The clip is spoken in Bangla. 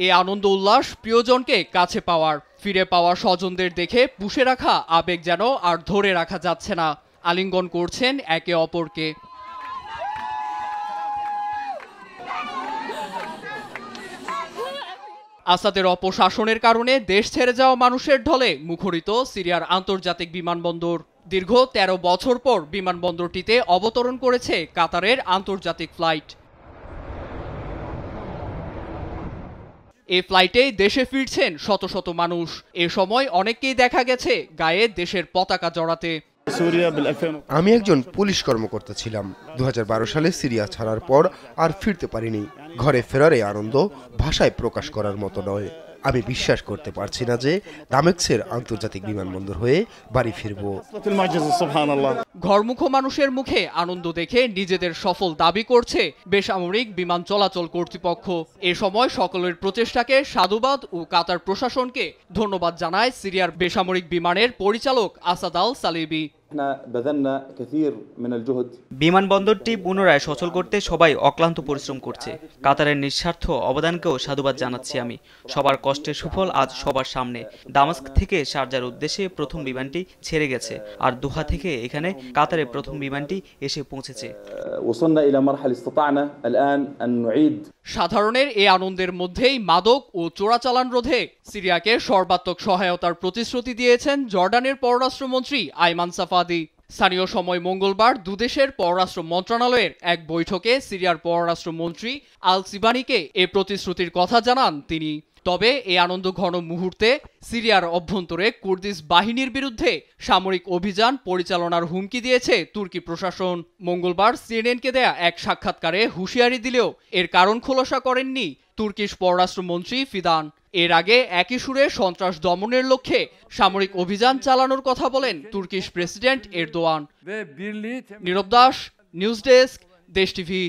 এই আনন্দ উল্লাস প্রিয়জনকে কাছে পাওয়ার, ফিরে পাওয়া স্বজনদের দেখে পুষে রাখা আবেগ যেন আর ধরে রাখা যাচ্ছে না। আলিঙ্গন করছেন একে অপরকে। আসাদের অপশাসনের কারণে দেশ ছেড়ে যাওয়া মানুষের ঢলে মুখরিত সিরিয়ার আন্তর্জাতিক বিমানবন্দর। দীর্ঘ ১৩ বছর পর বিমানবন্দরটিতে অবতরণ করেছে কাতারের আন্তর্জাতিক ফ্লাইট। এই ফ্লাইটেই দেশে ফিরছেন শত শত মানুষ। এ সময় অনেককেই দেখা গেছে গায়ে দেশের পতাকা জড়াতে। আমি একজন পুলিশ কর্মকর্তা ছিলাম। ২০১২ সালে সিরিয়া ছাড়ার পর আর ফিরতে পারিনি। ঘরে ফেরার এই আনন্দ ভাষায় প্রকাশ করার মতো নয়। আমি বিশ্বাস করতে পারছি না যে দামেস্কের আন্তর্জাতিক বিমানবন্দর হয়ে বাড়ি ফিরব। ঘরমুখো মানুষের মুখে আনন্দ দেখে নিজেদের সফল দাবি করছে বেসামরিক বিমান চলাচল কর্তৃপক্ষ। এ সময় সকলের প্রচেষ্টাকে সাধুবাদ ও কাতার প্রশাসনকে ধন্যবাদ জানায় সিরিয়ার বেসামরিক বিমানের পরিচালক আসাদ আল সালিবি। বিমানবন্দরটি পুনরায় সচল করতে সবাই অক্লান্ত পরিশ্রম করছে। কাতারের নিঃস্বার্থ অবদানকেও সাধুবাদ জানাচ্ছি আমি। সবার কষ্টের সুফল আজ সবার সামনে। দামেস্ক থেকে শারজার উদ্দেশ্যে প্রথম বিমানটি ছেড়ে গেছে, আর দোহা থেকে এখানে কাতারে প্রথম বিমানটি এসে পৌঁছেছে। সাধারণের এই আনন্দের মধ্যেই মাদক ও চোরাচালান রোধে সিরিয়াকে সর্বাত্মক সহায়তার প্রতিশ্রুতি দিয়েছেন জর্ডানের পররাষ্ট্রমন্ত্রী আইমান সাফাদি। স্থানীয় সময় মঙ্গলবার দুদেশের পররাষ্ট্র মন্ত্রণালয়ের এক বৈঠকে সিরিয়ার পররাষ্ট্রমন্ত্রী আল সিবানিকে এ প্রতিশ্রুতির কথা জানান তিনি। তবে এই আনন্দ ঘন মুহূর্তে সিরিয়ার অভ্যন্তরে কুর্দিশ বাহিনীর বিরুদ্ধে সামরিক অভিযান পরিচালনার হুমকি দিয়েছে তুর্কি প্রশাসন। মঙ্গলবার সিএনএনকে দেয়া এক সাক্ষাৎকারে হুঁশিয়ারি দিলেও এর কারণ খোলাসা করেননি তুর্কিশ পররাষ্ট্রমন্ত্রী ফিদান। এর আগে একই সুরে সন্ত্রাস দমনের লক্ষ্যে সামরিক অভিযান চালানোর কথা বলেন তুর্কিশ প্রেসিডেন্ট এরদোয়ান। নীরব দাস, নিউজ ডেস্ক, দেশ টিভি।